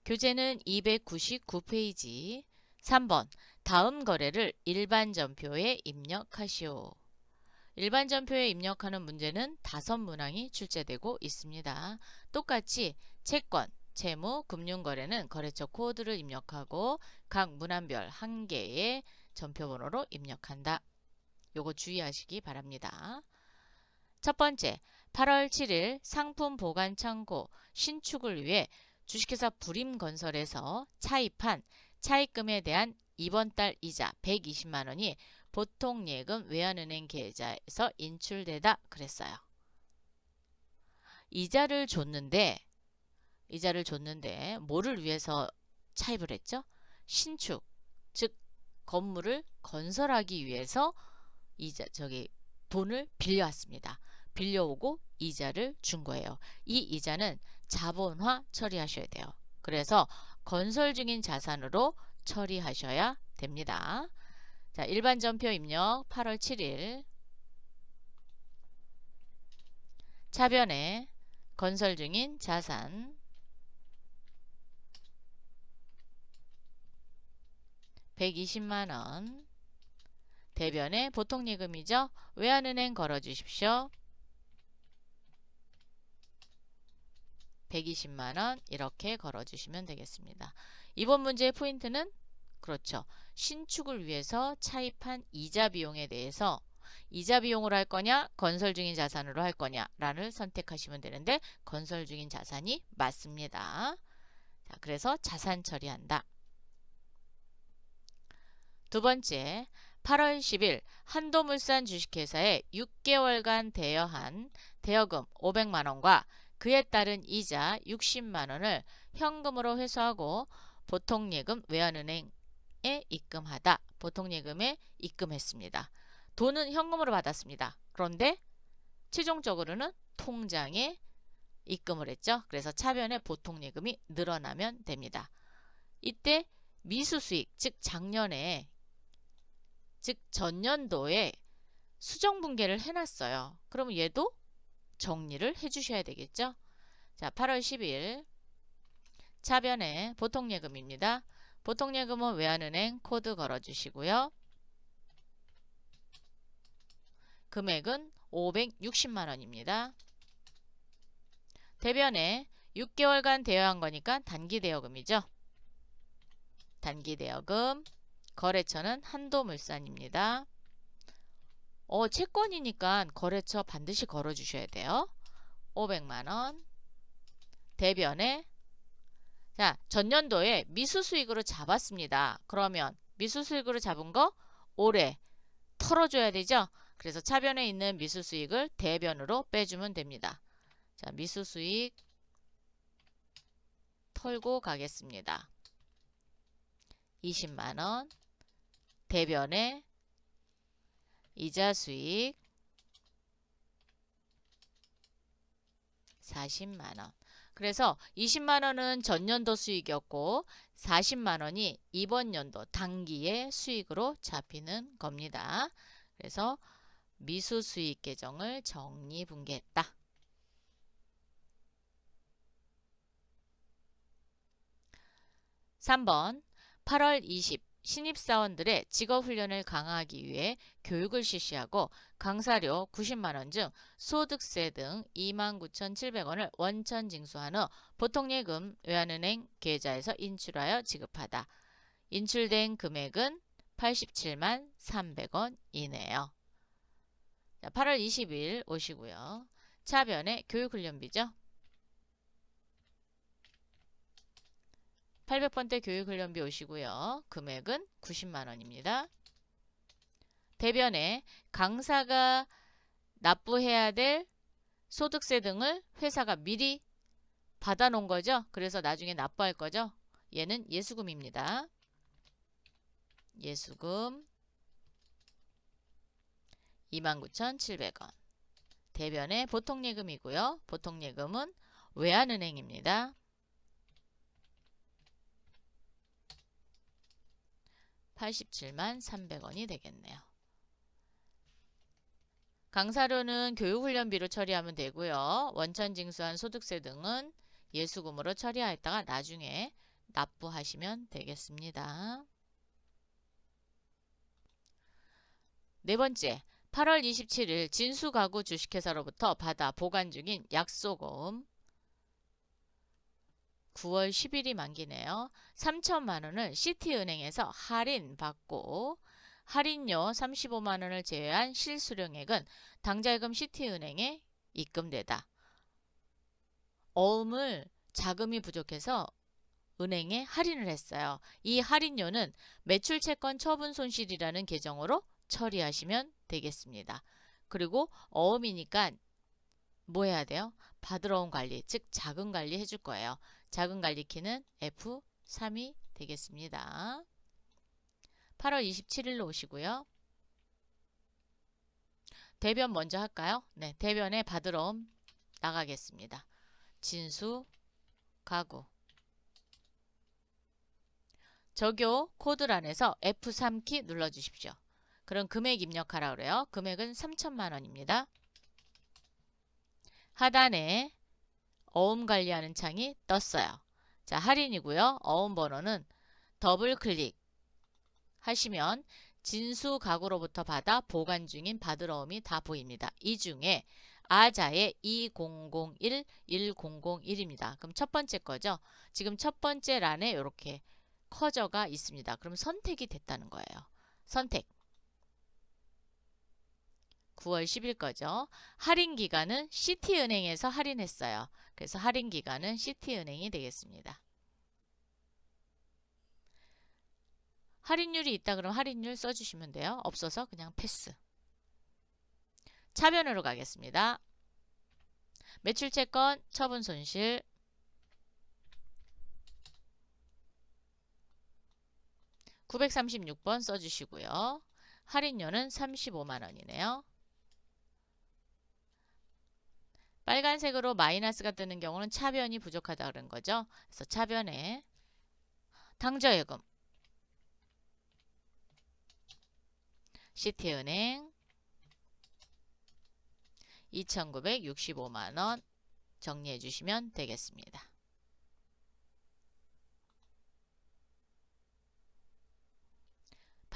교재는 299페이지. 3번. 다음 거래를 일반 전표에 입력하시오. 일반 전표에 입력하는 문제는 5문항이 출제되고 있습니다. 똑같이 채권, 채무, 금융거래는 거래처 코드를 입력하고 각 문항별 1개의 전표번호로 입력한다. 요거 주의하시기 바랍니다. 첫 번째, 8월 7일 상품 보관 창고 신축을 위해 주식회사 불임건설에서 차입한 차입금에 대한 이번 달 이자 120만 원이 보통예금 외환은행 계좌에서 인출되다 그랬어요. 이자를 줬는데 뭐를 위해서 차입을 했죠? 신축, 즉 건물을 건설하기 위해서 돈을 빌려왔습니다. 빌려오고 이자를 준 거예요. 이 이자는 자본화 처리하셔야 돼요. 그래서 건설 중인 자산으로 처리하셔야 됩니다. 자, 일반 전표 입력 8월 7일. 차변에 건설 중인 자산 120만 원. 대변에 보통예금이죠. 외환은행 걸어주십시오. 120만 원 이렇게 걸어주시면 되겠습니다. 이번 문제의 포인트는 그렇죠. 신축을 위해서 차입한 이자 비용에 대해서 이자 비용으로 할 거냐 건설 중인 자산으로 할 거냐를 선택하시면 되는데 건설 중인 자산이 맞습니다. 자, 그래서 자산 처리한다. 두 번째, 8월 10일 한도물산 주식회사에 6개월간 대여한 대여금 500만 원과 그에 따른 이자 60만 원을 현금으로 회수하고 보통예금 외환은행에 입금하다. 보통예금에 입금했습니다. 돈은 현금으로 받았습니다. 그런데 최종적으로는 통장에 입금을 했죠. 그래서 차변에 보통예금이 늘어나면 됩니다. 이때 미수수익, 즉 전년도에 수정분계를 해놨어요. 그러면 얘도 정리를 해주셔야 되겠죠. 자, 8월 10일 차변에 보통예금입니다. 보통예금은 외환은행 코드 걸어주시고요. 금액은 560만 원입니다. 대변에 6개월간 대여한 거니까 단기대여금이죠. 단기대여금. 거래처는 한도물산입니다. 채권이니까 거래처 반드시 걸어주셔야 돼요. 500만 원. 대변에 자, 전년도에 미수수익으로 잡았습니다. 그러면 미수수익으로 잡은 거 올해 털어줘야 되죠. 그래서 차변에 있는 미수수익을 대변으로 빼주면 됩니다. 자, 미수수익 털고 가겠습니다. 20만 원. 대변에 이자수익 40만 원. 그래서 20만 원은 전년도 수익이었고 40만 원이 이번 연도 단기의 수익으로 잡히는 겁니다. 그래서 미수수익 계정을 정리분계했다. 3번 8월 20 신입사원들의 직업훈련을 강화하기 위해 교육을 실시하고 강사료 90만 원 중 소득세 등 29,700원을 원천 징수한 후 보통예금 외환은행 계좌에서 인출하여 지급하다. 인출된 금액은 87만 300원 이네요. 자, 8월 20일 오시고요. 차변에 교육훈련비죠. 800번대 교육훈련비 오시고요. 금액은 90만 원입니다. 대변에 강사가 납부해야 될 소득세 등을 회사가 미리 받아놓은 거죠. 그래서 나중에 납부할 거죠. 얘는 예수금입니다. 예수금 29,700원. 대변에 보통예금이고요. 보통예금은 외환은행입니다. 87만 300원이 되겠네요. 강사료는 교육훈련비로 처리하면 되고요. 원천 징수한 소득세 등은 예수금으로 처리하였다가 나중에 납부하시면 되겠습니다. 네 번째, 8월 27일 진수가구 주식회사로부터 받아 보관 중인 약소금 9월 10일이 만기네요. 3천만 원을 시티은행에서 할인받고 할인료 35만 원을 제외한 실수령액은 당좌예금 시티은행에 입금되다. 어음을 자금이 부족해서 은행에 할인을 했어요. 이 할인료는 매출채권 처분 손실이라는 계정으로 처리하시면 되겠습니다. 그리고 어음이니까 뭐 해야 돼요? 받으러 온 관리, 즉 자금 관리 해줄 거예요. 자금 관리 키는 F3이 되겠습니다. 8월 27일로 오시고요. 대변 먼저 할까요? 네, 대변에 받으러 옴 나가겠습니다. 진수, 가구. 적요 코드란에서 F3키 눌러주십시오. 그럼 금액 입력하라 그래요. 금액은 3천만 원입니다. 하단에 어음 관리하는 창이 떴어요. 자, 할인이고요. 어음 번호는 더블 클릭 하시면 진수 가구로부터 받아 보관 중인 받으러옴이 다 보입니다. 이 중에 아자의 2001-1001입니다. 그럼 첫 번째 거죠. 지금 첫 번째 란에 이렇게 커져가 있습니다. 그럼 선택이 됐다는 거예요. 선택. 9월 10일 거죠. 할인 기간은 시티은행에서 할인했어요. 그래서 할인 기간은 시티은행이 되겠습니다. 할인율이 있다 그러면 할인율 써주시면 돼요. 없어서 그냥 패스. 차변으로 가겠습니다. 매출채권 처분 손실 936번 써주시고요. 할인료는 35만 원이네요. 빨간색으로 마이너스가 뜨는 경우는 차변이 부족하다 그런 거죠. 그래서 차변에 당좌예금 시티은행 2,965만 원 정리해 주시면 되겠습니다.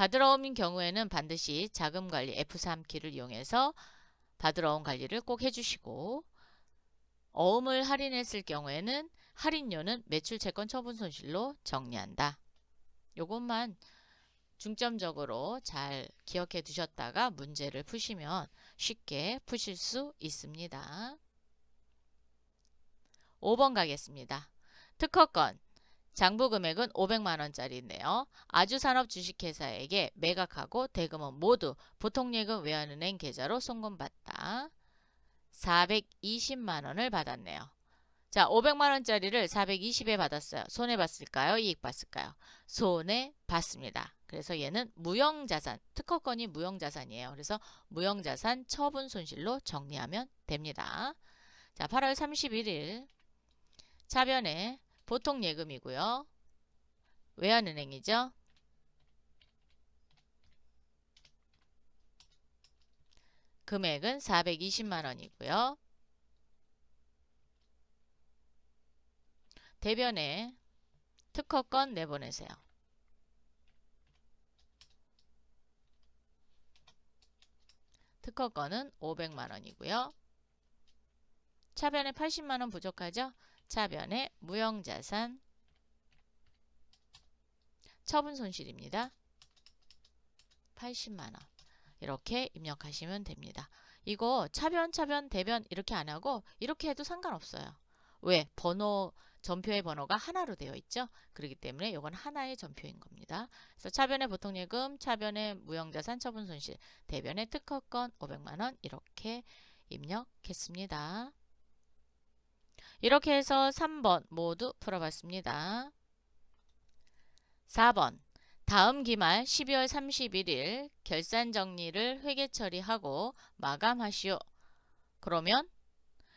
받으러 온 경우에는 반드시 자금관리 F3키를 이용해서 받으러 온 관리를 꼭 해주시고 어음을 할인했을 경우에는 할인료는 매출채권 처분 손실로 정리한다. 요것만 중점적으로 잘 기억해 두셨다가 문제를 푸시면 쉽게 푸실 수 있습니다. 5번 가겠습니다. 특허권 장부금액은 500만원짜리인데요. 아주산업 주식회사에게 매각하고 대금은 모두 보통예금 외환은행 계좌로 송금받다. 420만원을 받았네요. 자, 500만원짜리를 420에 받았어요. 손해봤을까요? 이익봤을까요? 손해봤습니다. 그래서 얘는 무형자산, 특허권이 무형자산이에요. 그래서 무형자산 처분 손실로 정리하면 됩니다. 자, 8월 31일 차변에 보통예금이고요. 외환은행이죠. 금액은 420만원이고요. 대변에 특허권 내보내세요. 특허권은 500만원이고요. 차변에 80만원 부족하죠? 차변에 무형자산 처분 손실입니다. 80만원 이렇게 입력하시면 됩니다. 이거 차변, 대변 이렇게 안 하고 이렇게 해도 상관없어요. 왜? 번호, 전표의 번호가 하나로 되어 있죠. 그렇기 때문에 이건 하나의 전표인 겁니다. 그래서 차변의 보통예금, 차변의 무형자산 처분 손실, 대변의 특허권 500만원 이렇게 입력했습니다. 이렇게 해서 3번 모두 풀어봤습니다. 4번 다음 기말 12월 31일 결산 정리를 회계 처리하고 마감하시오. 그러면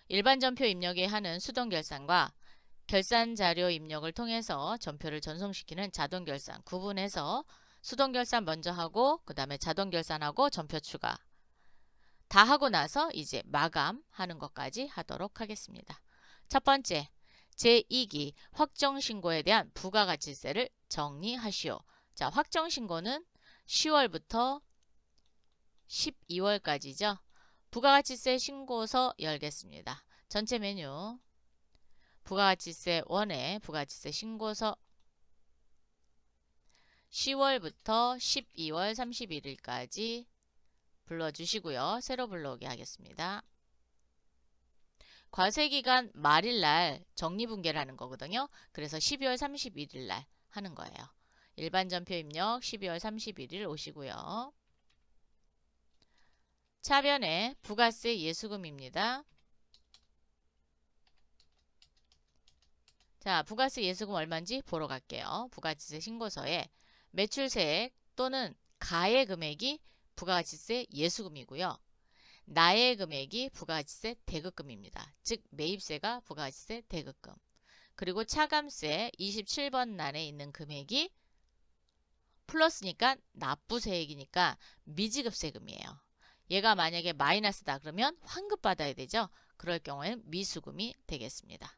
일반 전표 입력에 하는 수동 결산과 결산 자료 입력을 통해서 전표를 전송시키는 자동 결산 구분해서 수동 결산 먼저 하고 그 다음에 자동 결산하고 전표 추가 다 하고 나서 이제 마감하는 것까지 하도록 하겠습니다. 첫 번째, 제2기 확정신고에 대한 부가가치세를 정리하시오. 자, 확정신고는 10월부터 12월까지죠. 부가가치세 신고서 열겠습니다. 전체 메뉴 부가가치세 1에 부가가치세 신고서 10월부터 12월 31일까지 불러주시고요. 새로 불러오게 하겠습니다. 과세기간 말일날 정리분계를 하는 거거든요. 그래서 12월 31일날 하는 거예요. 일반 전표 입력 12월 31일 오시고요. 차변에 부가세 예수금입니다. 자, 부가세 예수금 얼마인지 보러 갈게요. 부가가치세 신고서에 매출세액 또는 가의 금액이 부가가치세 예수금이고요. 나의 금액이 부가가치세 대급금입니다. 즉 매입세가 부가가치세 대급금. 그리고 차감세 27번 란에 있는 금액이 플러스니까 납부세액이니까 미지급세금이에요. 얘가 만약에 마이너스다 그러면 환급 받아야 되죠. 그럴 경우에는 미수금이 되겠습니다.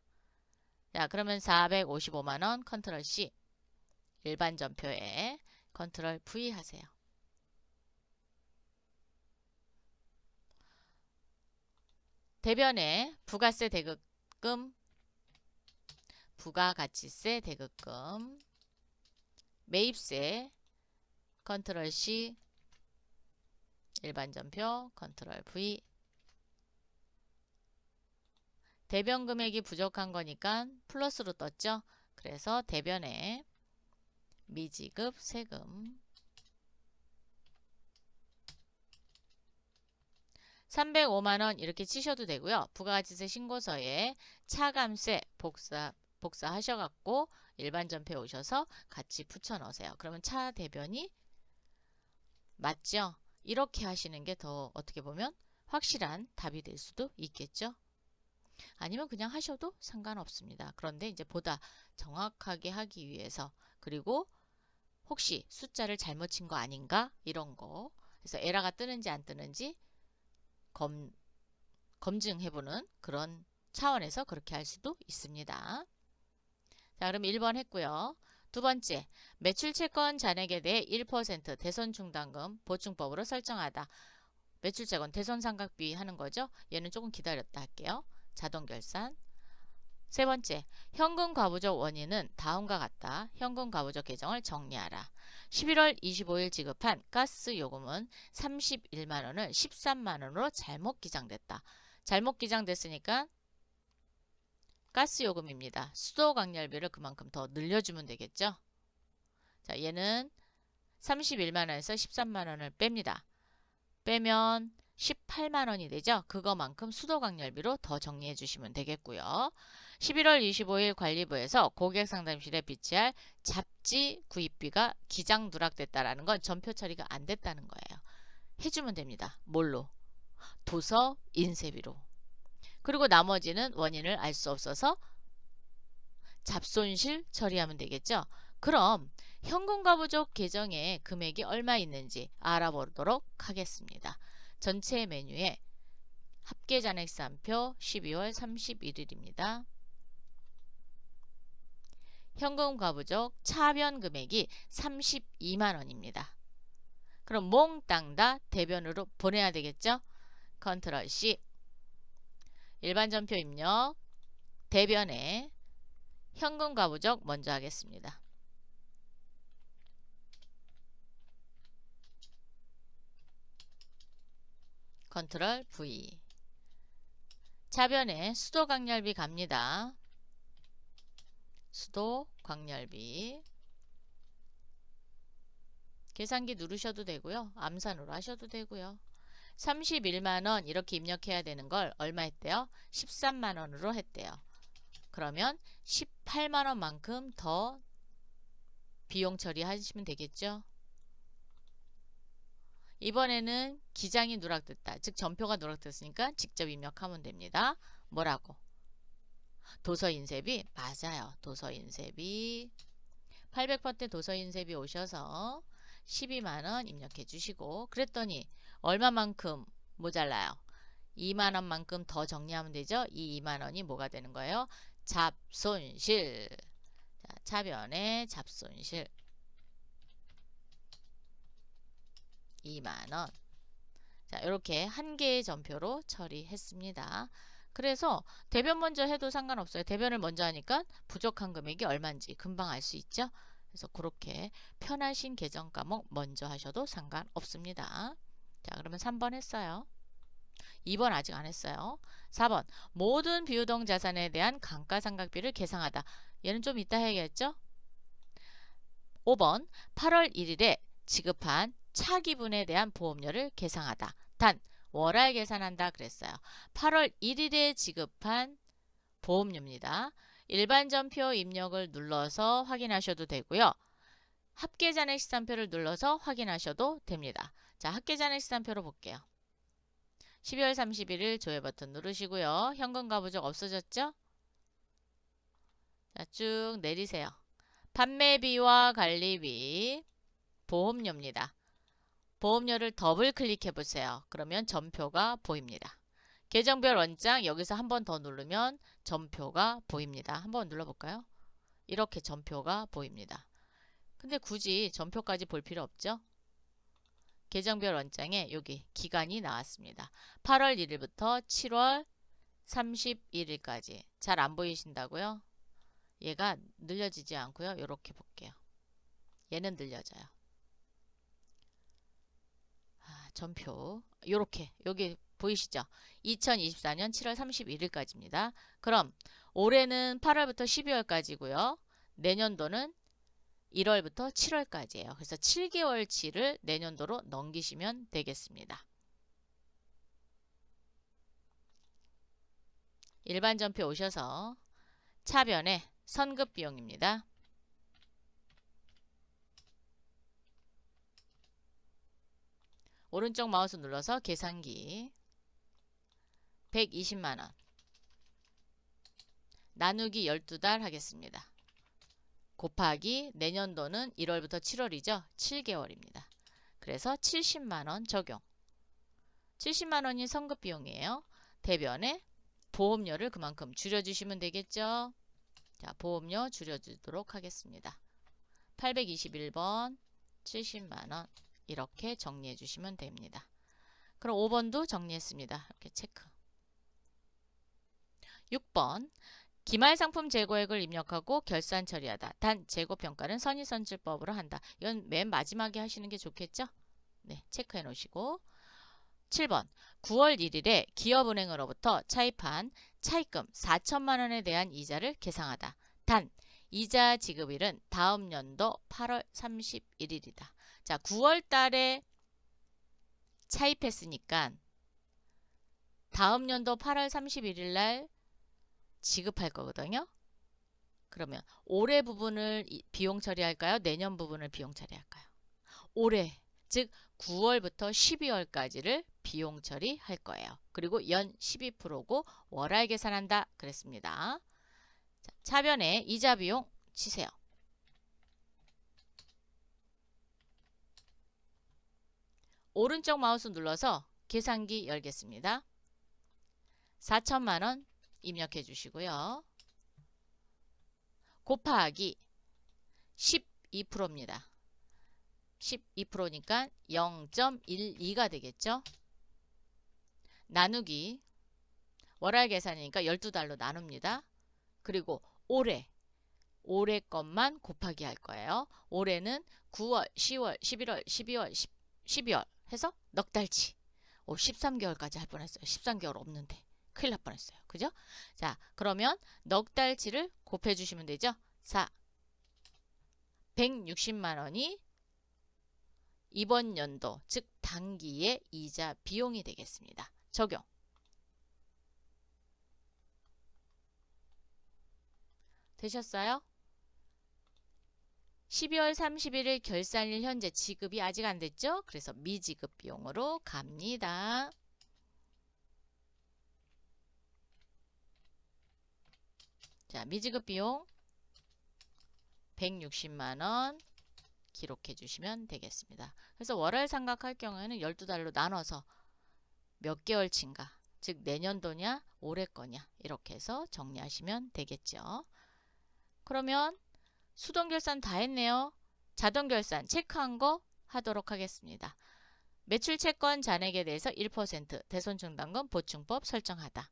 자, 그러면 455만원 컨트롤 C 일반 전표에 컨트롤 V 하세요. 대변에 부가세 대급금, 부가가치세 대급금, 매입세 컨트롤 C 일반 전표 컨트롤 V. 대변 금액이 부족한 거니까 플러스로 떴죠. 그래서 대변에 미지급 세금 305만원 이렇게 치셔도 되고요. 부가가치세 신고서에 차감세 복사하셔갖고 일반 전표에 오셔서 같이 붙여 넣으세요. 그러면 차 대변이 맞죠? 이렇게 하시는 게 더 어떻게 보면 확실한 답이 될 수도 있겠죠. 아니면 그냥 하셔도 상관없습니다. 그런데 이제 보다 정확하게 하기 위해서 그리고 혹시 숫자를 잘못 친 거 아닌가 이런 거 그래서 에러가 뜨는지 안 뜨는지 검증해보는 그런 차원에서 그렇게 할 수도 있습니다. 자, 그럼 1번 했고요. 두 번째, 매출채권 잔액에 대해 1% 대손중단금 보충법으로 설정하다. 매출채권 대손상각비 하는 거죠. 얘는 조금 기다렸다 할게요. 자동결산. 세 번째, 현금 과부족 원인은 다음과 같다. 현금 과부족 계정을 정리하라. 11월 25일 지급한 가스 요금은 31만원을 13만원으로 잘못 기장됐다. 잘못 기장됐으니까 가스 요금입니다. 수도 강렬비를 그만큼 더 늘려주면 되겠죠. 자, 얘는 31만원에서 13만원을 뺍니다. 빼면 18만원이 되죠. 그거만큼 수도 강렬비로 더 정리해 주시면 되겠고요. 11월 25일 관리부에서 고객상담실에 비치할 잡지 구입비가 기장 누락됐다라는 건 전표 처리가 안 됐다는 거예요. 해주면 됩니다. 뭘로? 도서 인쇄비로. 그리고 나머지는 원인을 알 수 없어서 잡손실 처리하면 되겠죠. 그럼 현금과 부족 계정에 금액이 얼마 있는지 알아보도록 하겠습니다. 전체 메뉴에 합계잔액산표 12월 31일입니다. 현금과 부족 차변 금액이 32만원입니다. 그럼 몽땅 다 대변으로 보내야 되겠죠. 컨트롤 C 일반 전표 입력 대변에 현금과 부족 먼저 하겠습니다. 컨트롤 V 차변에 수도 강렬비 갑니다. 수도 광렬비 계산기 누르셔도 되고요. 암산으로 하셔도 되고요. 31만원 이렇게 입력해야 되는 걸 얼마 했대요? 13만원으로 했대요. 그러면 18만원만큼 더 비용 처리하시면 되겠죠. 이번에는 기장이 누락됐다. 즉 전표가 누락됐으니까 직접 입력하면 됩니다. 뭐라고? 도서인쇄비? 맞아요. 도서인쇄비 800% 도서인쇄비 오셔서 12만원 입력해 주시고 그랬더니 얼마만큼 모자라요? 2만원만큼 더 정리하면 되죠. 이 2만원이 뭐가 되는 거예요? 잡손실. 자, 차변의 잡손실 2만원. 자, 이렇게 한 개의 전표로 처리했습니다. 그래서 대변 먼저 해도 상관없어요. 대변을 먼저 하니까 부족한 금액이 얼마인지 금방 알 수 있죠. 그래서 그렇게 편하신 계정 과목 먼저 하셔도 상관없습니다. 자, 그러면 3번 했어요. 2번 아직 안 했어요. 4번 모든 비유동 자산에 대한 감가상각비를 계상하다. 얘는 좀 이따 해야겠죠? 5번 8월 1일에 지급한 차기분에 대한 보험료를 계상하다. 단 월할 계산한다 그랬어요. 8월 1일에 지급한 보험료입니다. 일반 전표 입력을 눌러서 확인하셔도 되고요. 합계잔액시산표를 눌러서 확인하셔도 됩니다. 자, 합계잔액시산표로 볼게요. 12월 31일 조회 버튼 누르시고요. 현금과 부족 없어졌죠? 자, 쭉 내리세요. 판매비와 관리비, 보험료입니다. 보험료를 더블 클릭해 보세요. 그러면 전표가 보입니다. 계정별 원장 여기서 한 번 더 누르면 전표가 보입니다. 한번 눌러볼까요? 이렇게 전표가 보입니다. 근데 굳이 전표까지 볼 필요 없죠? 계정별 원장에 여기 기간이 나왔습니다. 8월 1일부터 7월 31일까지. 잘 안 보이신다고요? 얘가 늘려지지 않고요. 이렇게 볼게요. 얘는 늘려져요. 전표 요렇게 여기 보이시죠? 2024년 7월 31일까지입니다. 그럼 올해는 8월부터 12월까지고요. 내년도는 1월부터 7월까지예요. 그래서 7개월치를 내년도로 넘기시면 되겠습니다. 일반 전표 오셔서 차변에 선급 비용입니다. 오른쪽 마우스 눌러서 계산기 120만원 나누기 12달 하겠습니다. 곱하기 내년도는 1월부터 7월이죠. 7개월입니다. 그래서 70만원 적용. 70만원이 선급 비용이에요. 대변에 보험료를 그만큼 줄여주시면 되겠죠. 자, 보험료 줄여주도록 하겠습니다. 821번 70만원 이렇게 정리해 주시면 됩니다. 그럼 5번도 정리했습니다. 이렇게 체크. 6번 기말상품 재고액을 입력하고 결산 처리하다. 단 재고평가는 선의선출법으로 한다. 이건 맨 마지막에 하시는 게 좋겠죠? 네, 체크해 놓으시고 7번 9월 1일에 기업은행으로부터 차입한 차입금 4천만 원에 대한 이자를 계상하다. 단 이자 지급일은 다음 연도 8월 31일이다. 자, 9월 달에 차입했으니까 다음 연도 8월 31일 날 지급할 거거든요. 그러면 올해 부분을 비용 처리할까요? 내년 부분을 비용 처리할까요? 올해, 즉 9월부터 12월까지를 비용 처리할 거예요. 그리고 연 12%고 월할 계산한다 그랬습니다. 자, 차변에 이자 비용 치세요. 오른쪽 마우스 눌러서 계산기 열겠습니다. 4천만 원 입력해 주시고요. 곱하기 12%입니다. 12%니까 0.12가 되겠죠. 나누기 월할 계산이니까 12달로 나눕니다. 그리고 올해 것만 곱하기 할 거예요. 올해는 9월, 10월, 11월, 12월, 12월 해서 넉 달치. 13개월까지 할 뻔했어요. 13개월 없는데. 큰일 날 뻔했어요. 그죠? 자, 그러면 넉 달치를 곱해 주시면 되죠. 160만 원이 이번 연도, 즉 단기의 이자 비용이 되겠습니다. 적용. 되셨어요? 12월 31일 결산일 현재 지급이 아직 안 됐죠? 그래서 미지급 비용으로 갑니다. 자, 미지급 비용 160만 원 기록해 주시면 되겠습니다. 그래서 월할 상각할 경우에는 12달로 나눠서 몇 개월치인가 즉 내년도냐 올해 거냐 이렇게 해서 정리하시면 되겠죠. 그러면 수동결산 다 했네요. 자동결산 체크한 거 하도록 하겠습니다. 매출 채권 잔액에 대해서 1% 대손증당금 보충법 설정하다.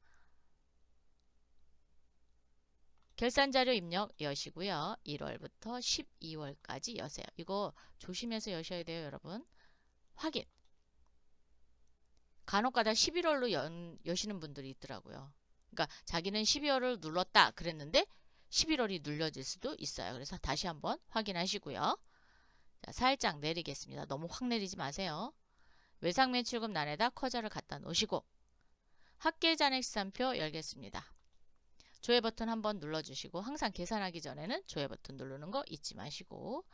결산자료 입력 여시고요. 1월부터 12월까지 여세요. 이거 조심해서 여셔야 돼요, 여러분. 확인. 간혹가다 11월로 여시는 분들이 있더라고요. 그러니까 자기는 12월을 눌렀다 그랬는데 11월이 눌려질 수도 있어요. 그래서 다시 한번 확인하시고요. 자, 살짝 내리겠습니다. 너무 확 내리지 마세요. 외상매출금 란에다 커저를 갖다 놓으시고 합계잔액시산표 열겠습니다. 조회 버튼 한번 눌러주시고 항상 계산하기 전에는 조회 버튼 누르는 거 잊지 마시고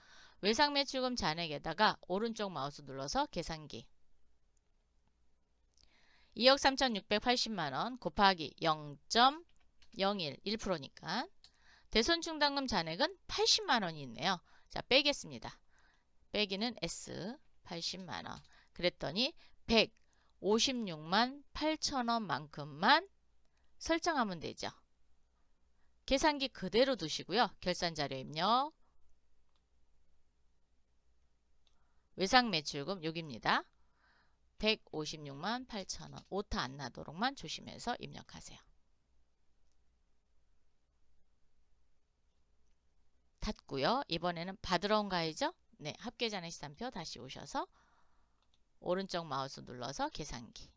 외상매출금 잔액에다가 오른쪽 마우스 눌러서 계산기 2억 3,680만원 곱하기 0.01 1%니까 대손충당금 잔액은 80만원이 있네요. 자, 빼겠습니다. 빼기는 S 80만원. 그랬더니 156만 8천원만큼만 설정하면 되죠. 계산기 그대로 두시고요. 결산자료 입력. 외상매출금 여기입니다. 156만 8천원. 오타 안 나도록만 조심해서 입력하세요. 닫고요. 이번에는 받으러 온 가야죠. 네, 합계잔액시산표 다시 오셔서 오른쪽 마우스 눌러서 계산기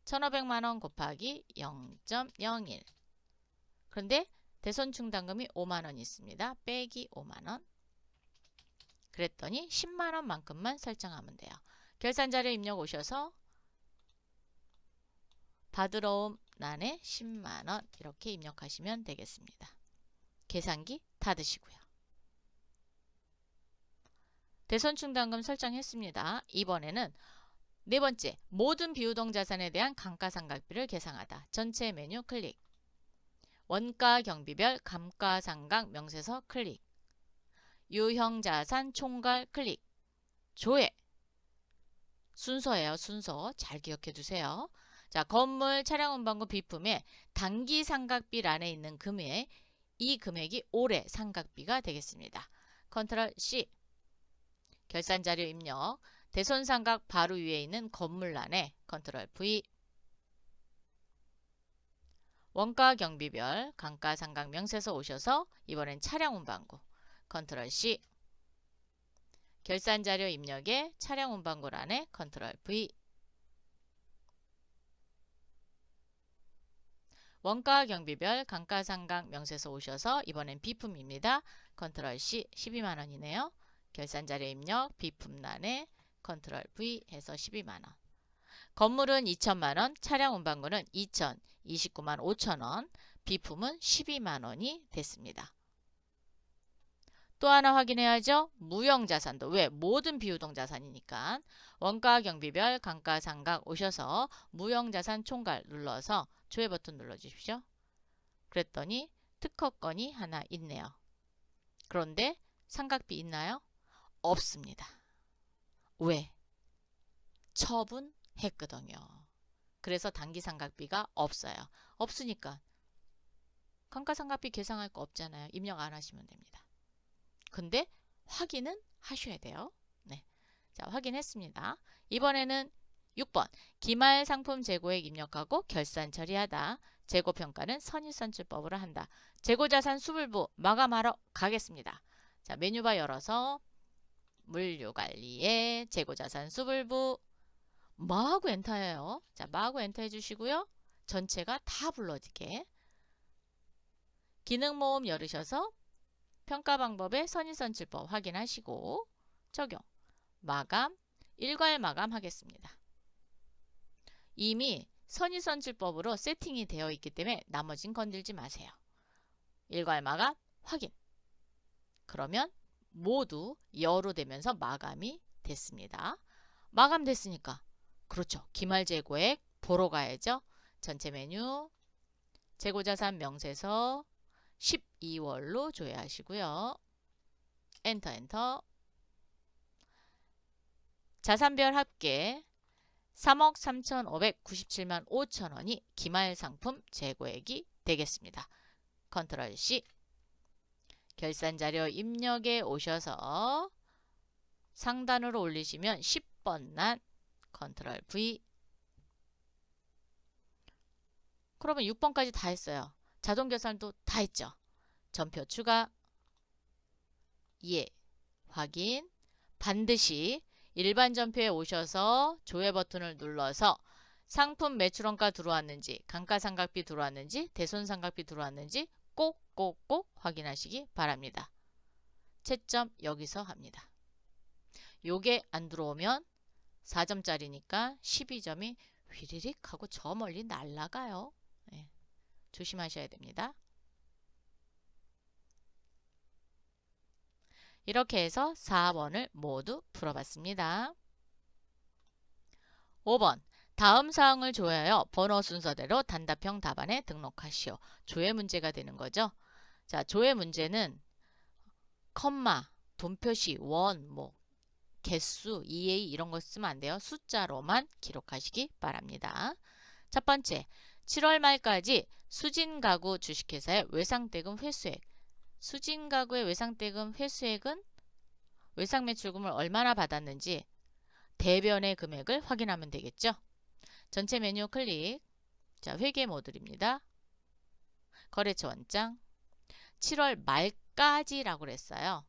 1,500만원 곱하기 0.01 그런데 대손충당금이 5만원 있습니다. 빼기 5만원 그랬더니 10만원만큼만 설정하면 돼요. 결산자료 입력 오셔서 받으러 온 란에 10만원 이렇게 입력하시면 되겠습니다. 계산기 닫으시고요. 대손충당금 설정했습니다. 이번에는 네 번째, 모든 비유동자산에 대한 감가상각비를 계상하다. 전체 메뉴 클릭. 원가 경비별 감가상각 명세서 클릭. 유형자산 총괄 클릭. 조회. 순서예요. 순서. 잘 기억해 두세요. 자, 건물 차량 운반구 비품에 단기 상각비 란에 있는 금액, 이 금액이 올해 상각비가 되겠습니다. 컨트롤 C. 결산자료 입력. 대손상각 바로 위에 있는 건물란에 컨트롤 V. 원가 경비별 감가상각 명세서 오셔서 이번엔 차량 운반구 컨트롤 C. 결산자료 입력에 차량 운반구란에 컨트롤 V. 원가 경비별 감가상각 명세서 오셔서 이번엔 비품입니다. 컨트롤 C. 12만원이네요. 결산자료 입력 비품란에 컨트롤 V 해서 12만원. 건물은 2천만원, 차량 운반구는 2,029만 5천원, 비품은 12만원이 됐습니다. 또 하나 확인해야죠. 무형자산도. 왜? 모든 비유동자산이니까. 원가 경비별 감가상각 오셔서 무형자산 총괄 눌러서 조회 버튼 눌러주십시오. 그랬더니 특허건이 하나 있네요. 그런데 상각비 있나요? 없습니다. 왜? 처분했거든요. 그래서 단기상각비가 없어요. 없으니까 감가상각비 계상할 거 없잖아요. 입력 안 하시면 됩니다. 근데 확인은 하셔야 돼요. 네, 자, 확인했습니다. 이번에는 6번 기말 상품 재고액 입력하고 결산 처리하다. 재고평가는 선입선출법으로 한다. 재고자산 수불부 마감하러 가겠습니다. 자, 메뉴바 열어서 물류관리에 재고자산 수불부 마하고 엔터예요. 자, 마하고 엔터 해주시고요. 전체가 다 불러지게 기능모음 열으셔서 평가방법의 선입선출법 확인하시고 적용 마감 일괄 마감하겠습니다. 이미 선입선출법으로 세팅이 되어 있기 때문에 나머진 건들지 마세요. 일괄 마감 확인. 그러면 모두 여로 되면서 마감이 됐습니다. 마감됐으니까 그렇죠. 기말재고액 보러 가야죠. 전체 메뉴 재고자산 명세서 12월로 조회하시고요. 엔터 엔터. 자산별 합계 3억 3,597만 5천 원이 기말 상품 재고액이 되겠습니다. 컨트롤 C. 결산 자료 입력에 오셔서 상단으로 올리시면 10번 란 컨트롤 V. 그러면 6번까지 다 했어요. 자동 계산도 다 했죠. 전표 추가. 예. 확인. 반드시 일반 전표에 오셔서 조회 버튼을 눌러서 상품 매출원가 들어왔는지, 감가상각비 들어왔는지, 대손상각비 들어왔는지 꼭 확인하시기 바랍니다. 채점 여기서 합니다. 요게 안 들어오면 4점짜리니까 12점이 휘리릭 하고 저 멀리 날아가요. 네, 조심하셔야 됩니다. 이렇게 해서 4번을 모두 풀어봤습니다. 5번. 다음 사항을 조회하여 번호 순서대로 단답형 답안에 등록하시오. 조회 문제가 되는 거죠. 자, 조회 문제는 컴마, 돈표시, 원, 개수, EA 이런 거 쓰면 안 돼요. 숫자로만 기록하시기 바랍니다. 첫 번째, 7월 말까지 수진가구 주식회사의 외상대금 회수액. 수진가구의 외상대금 회수액은 외상매출금을 얼마나 받았는지 대변의 금액을 확인하면 되겠죠. 전체 메뉴 클릭. 자, 회계 모듈입니다. 거래처 원장. 7월 말까지라고 그랬어요.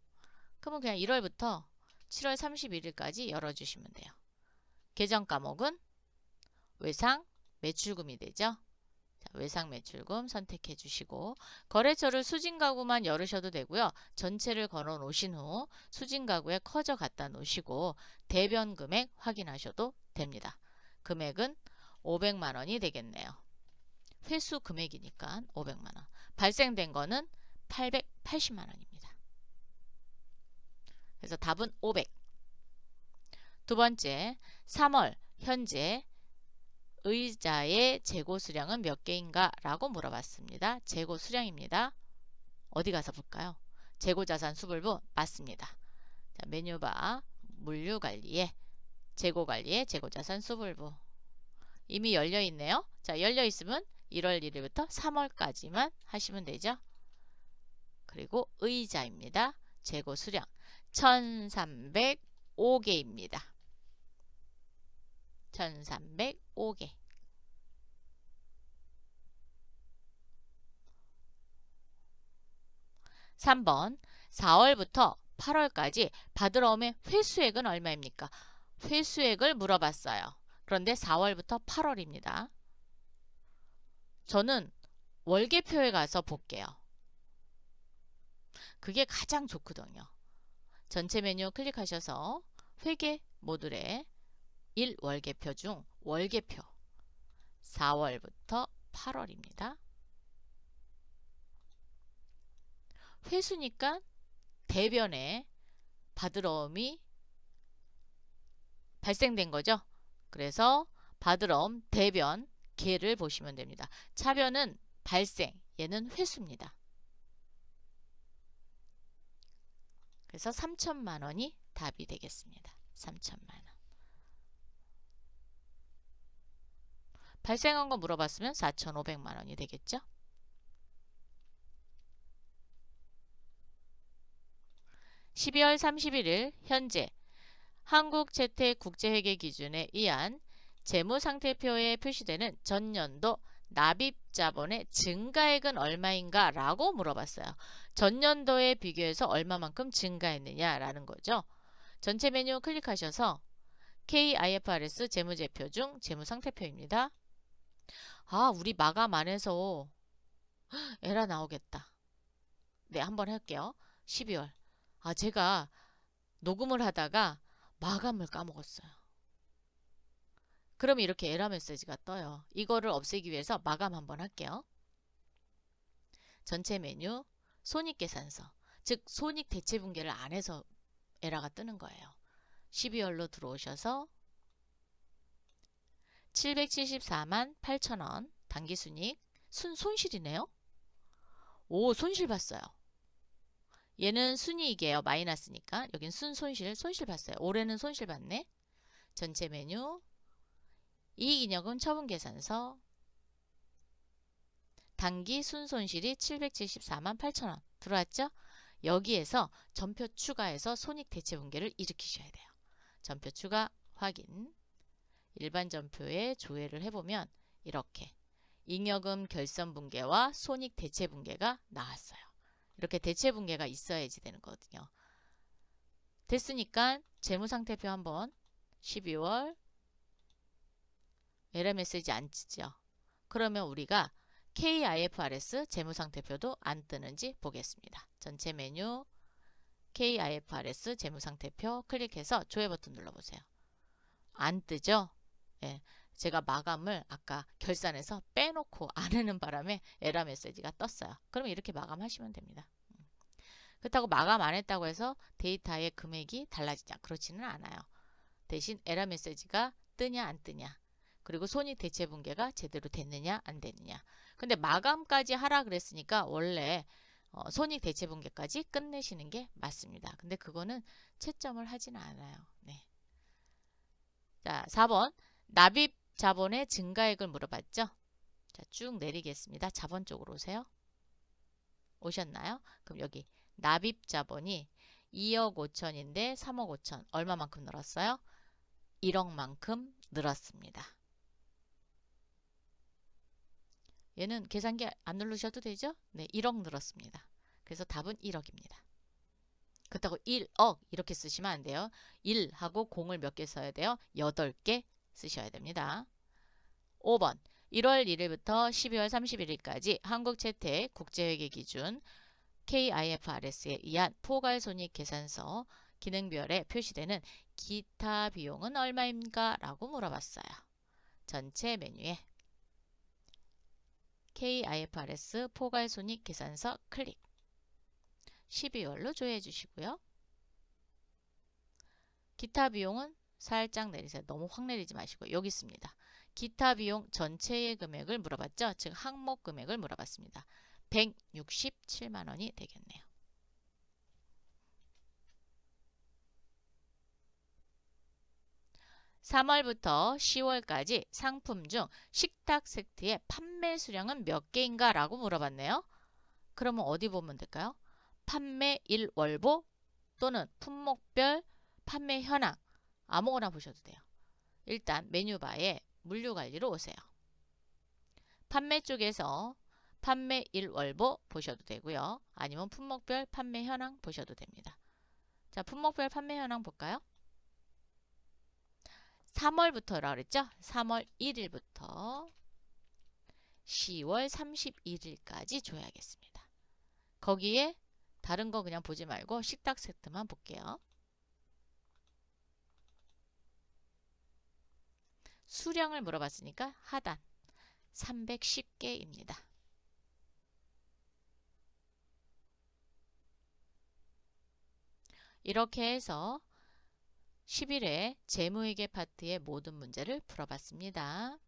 그러면 그냥 1월부터 7월 31일까지 열어주시면 돼요. 계정 과목은 외상 매출금이 되죠. 자, 외상 매출금 선택해 주시고 거래처를 수진가구만 열으셔도 되고요. 전체를 걸어 놓으신 후 수진가구에 커져 갖다 놓으시고 대변 금액 확인하셔도 됩니다. 금액은 500만 원이 되겠네요. 회수 금액이니까 500만 원. 발생된 거는 880만 원입니다. 그래서 답은 500. 두 번째, 3월 현재 의자의 재고 수량은 몇 개인가? 라고 물어봤습니다. 재고 수량입니다. 어디 가서 볼까요? 재고자산 수불부 맞습니다. 자, 메뉴바 물류관리에 재고관리에 재고자산 수불부 이미 열려있네요. 자, 열려있으면 1월 1일부터 3월까지만 하시면 되죠. 그리고 의자입니다. 재고 수량 1305개입니다. 1305개. (3번) 4월부터 8월까지 받으러 오면 회수액은 얼마입니까? 회수액을 물어봤어요. 그런데 4월부터 8월입니다. 저는 월계표에 가서 볼게요. 그게 가장 좋거든요. 전체 메뉴 클릭하셔서 회계 모듈에 1월계표 중 월계표 4월부터 8월입니다. 회수니까 대변에 받으러옴이 발생된 거죠. 그래서 받으러옴 대변 개를 보시면 됩니다. 차변은 발생, 얘는 회수입니다. 그래서 3천만 원이 답이 되겠습니다. 3천만 원. 발생한 거 물어봤으면 4,500만 원이 되겠죠. (12월 31일) 현재 한국재택국제회계 기준에 의한 재무상태표에 표시되는 전년도 납입자본의 증가액은 얼마인가? 라고 물어봤어요. 전년도에 비교해서 얼마만큼 증가했느냐 라는 거죠. 전체 메뉴 클릭하셔서 KIFRS 재무제표 중 재무상태표입니다. 아, 우리 마감 안 해서 에라 나오겠다. 네, 한번 할게요. 12월. 아, 제가 녹음을 하다가 마감을 까먹었어요. 그럼 이렇게 에러 메시지가 떠요. 이거를 없애기 위해서 마감 한번 할게요. 전체 메뉴 손익계산서, 즉 손익 대체분계를 안 해서 에러가 뜨는 거예요. 12월로 들어오셔서 774만 8천원 당기순이익 손실이네요. 오, 손실 봤어요. 얘는 순이익이에요. 마이너스니까. 여긴 손실 봤어요. 올해는 손실 봤네. 전체 메뉴 이익이익은 처분계산서 단기 순손실이 774만 8천원 들어왔죠? 여기에서 전표 추가해서 손익대체분계를 일으키셔야 돼요. 전표 추가 확인. 일반 전표에 조회를 해보면 이렇게 잉여금 결선분계와 손익대체분계가 나왔어요. 이렇게 대체분계가 있어야지 되는 거거든요. 됐으니까 재무상태표 한번 12월 에러 메시지 안 치죠. 그러면 우리가 KIFRS 재무상태표도 안 뜨는지 보겠습니다. 전체 메뉴 KIFRS 재무상태표 클릭해서 조회 버튼 눌러보세요. 안 뜨죠? 예, 제가 마감을 아까 결산해서 빼놓고 안 하는 바람에 에러 메시지가 떴어요. 그러면 이렇게 마감하시면 됩니다. 그렇다고 마감 안 했다고 해서 데이터의 금액이 달라지냐? 그렇지는 않아요. 대신 에러 메시지가 뜨냐 안 뜨냐, 그리고 손익대체분계가 제대로 됐느냐 안 됐느냐. 근데 마감까지 하라 그랬으니까 원래 손익대체분계까지 끝내시는 게 맞습니다. 근데 그거는 채점을 하지는 않아요. 네. 자, 4번 납입 자본의 증가액을 물어봤죠. 자, 쭉 내리겠습니다. 자본 쪽으로 오세요. 오셨나요? 그럼 여기 납입 자본이 2억 5천인데 3억 5천 얼마만큼 늘었어요? 1억만큼 늘었습니다. 얘는 계산기 안 누르셔도 되죠? 네, 1억 늘었습니다. 그래서 답은 1억입니다. 그렇다고 1억 이렇게 쓰시면 안 돼요. 1하고 0을 몇 개 써야 돼요? 8개 쓰셔야 됩니다. 5번 1월 1일부터 12월 31일까지 한국채택 국제회계 기준 KIFRS에 의한 포괄손익계산서 기능별에 표시되는 기타 비용은 얼마입니까? 라고 물어봤어요. 전체 메뉴에 KIFRS 포괄손익계산서 클릭. 12월로 조회해 주시고요. 기타 비용은 살짝 내리세요. 너무 확 내리지 마시고 여기 있습니다. 기타 비용 전체의 금액을 물어봤죠. 즉 항목 금액을 물어봤습니다. 167만 원이 되겠네요. (3월부터) (10월까지) 상품 중 식탁 세트의 판매 수량은 몇 개인가? 라고 물어봤네요. 그러면 어디 보면 될까요? 판매 일월보 또는 품목별 판매 현황 아무거나 보셔도 돼요. 일단 메뉴바에 물류관리로 오세요. 판매 쪽에서 판매 일월보 보셔도 되고요. 아니면 품목별 판매 현황 보셔도 됩니다. 자, 품목별 판매 현황 볼까요? 3월부터라 그랬죠? 3월 1일부터 10월 31일까지 줘야겠습니다. 거기에 다른 거 그냥 보지 말고 식탁 세트만 볼게요. 수량을 물어봤으니까 하단 310개입니다. 이렇게 해서 10일에 재무회계 파트의 모든 문제를 풀어봤습니다.